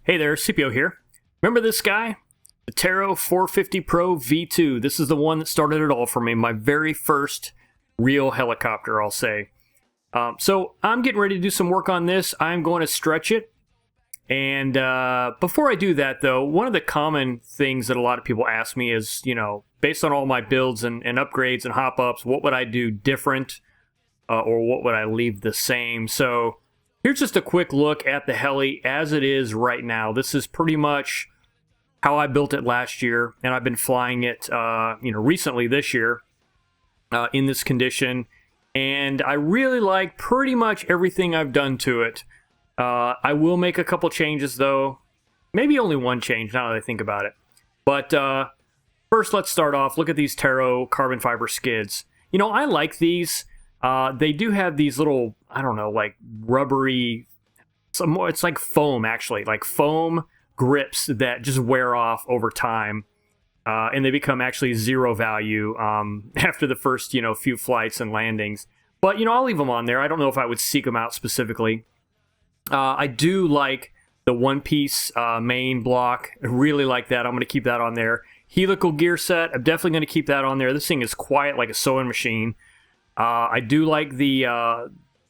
Hey there, CPO here. Remember this guy? The Taro 450 Pro V2. This is the one that started it all for me. My very first real helicopter, I'll say. So I'm getting ready to do some work on this. I'm going to stretch it. And before I do that, though, one of the common things that a lot of people ask me is, you know, based on all my builds and upgrades and hop-ups, what would I do different or what would I leave the same? So here's just a quick look at the heli as it is right now. This is pretty much how I built it last year, and I've been flying it, recently this year in this condition. And I really like pretty much everything I've done to it. I will make a couple changes, though. Maybe only one change now that I think about it. But first, let's start off. Look at these Taro carbon fiber skids. You know, I like these. They do have these little, I don't know, like rubbery, it's like foam, actually, like foam grips that just wear off over time. And they become actually zero value after the first, few flights and landings. But, I'll leave them on there. I don't know if I would seek them out specifically. I do like the one-piece main block. I really like that. I'm going to keep that on there. Helical gear set. I'm definitely going to keep that on there. This thing is quiet like a sewing machine. I do like the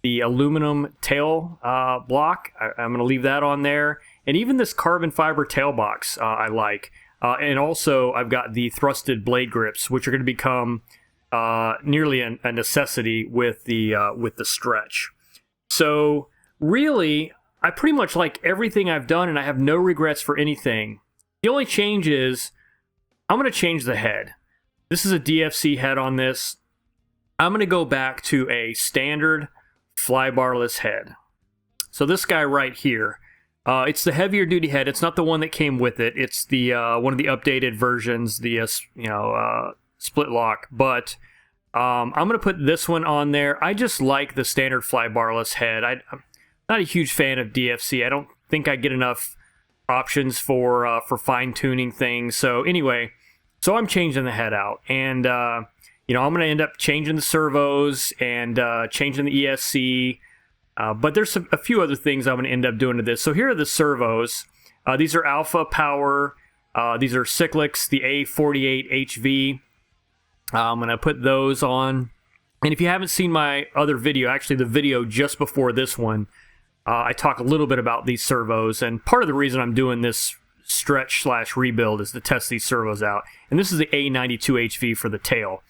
aluminum tail block. I'm going to leave that on there. And even this carbon fiber tail box I like. And also, I've got the thrusted blade grips, which are going to become nearly a necessity with the stretch. So really, I pretty much like everything I've done, and I have no regrets for anything. The only change is I'm going to change the head. This is a DFC head on this. I'm going to go back to a standard flybarless head. So this guy right here, it's the heavier duty head. It's not the one that came with it. It's the one of the updated versions, the split lock. But I'm going to put this one on there. I just like the standard flybarless head. I'm not a huge fan of DFC. I don't think I get enough options for fine tuning things. So anyway, I'm changing the head out, and I'm going to end up changing the servos and changing the ESC. But there's a few other things I'm going to end up doing to this. So here are the servos. These are Alpha Power. These are Cyclics, the A48HV. I'm going to put those on. And if you haven't seen my other video, actually the video just before this one, I talk a little bit about these servos. And part of the reason I'm doing this stretch/rebuild is to test these servos out. And this is the A92HV for the tail.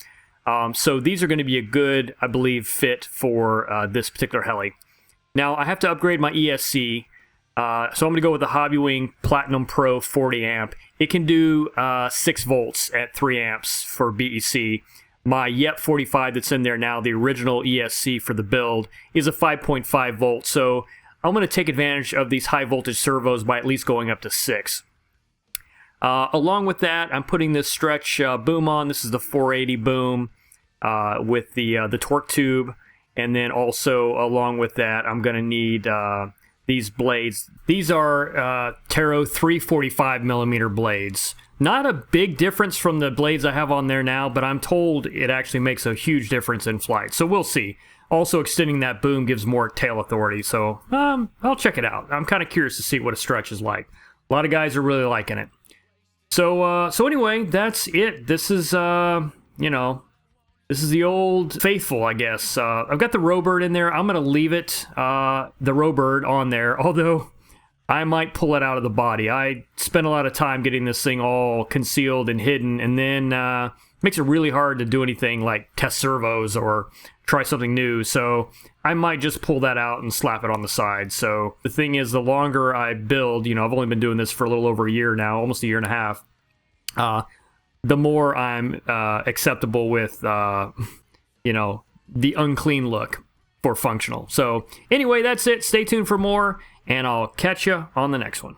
So these are going to be a good, I believe, fit for this particular heli. Now, I have to upgrade my ESC, so I'm going to go with the Hobbywing Platinum Pro 40 amp. It can do 6 volts at 3 amps for BEC. My YEP 45 that's in there now, the original ESC for the build, is a 5.5 volt, so I'm going to take advantage of these high voltage servos by at least going up to 6. Along with that, I'm putting this stretch boom on. This is the 480 boom with the torque tube. And then also, along with that, I'm going to need these blades. These are Taro 345 millimeter blades. Not a big difference from the blades I have on there now, but I'm told it actually makes a huge difference in flight. So we'll see. Also, extending that boom gives more tail authority. So I'll check it out. I'm kind of curious to see what a stretch is like. A lot of guys are really liking it. So anyway, that's it. This is, this is the old faithful, I guess. I've got the Rowbird in there. I'm going to leave it, the Rowbird on there, although I might pull it out of the body. I spent a lot of time getting this thing all concealed and hidden, and then makes it really hard to do anything like test servos or try something new. So I might just pull that out and slap it on the side. So the thing is, the longer I build, I've only been doing this for a little over a year now, almost a year and a half, the more I'm acceptable with, the unclean look for functional. So anyway, that's it. Stay tuned for more, and I'll catch you on the next one.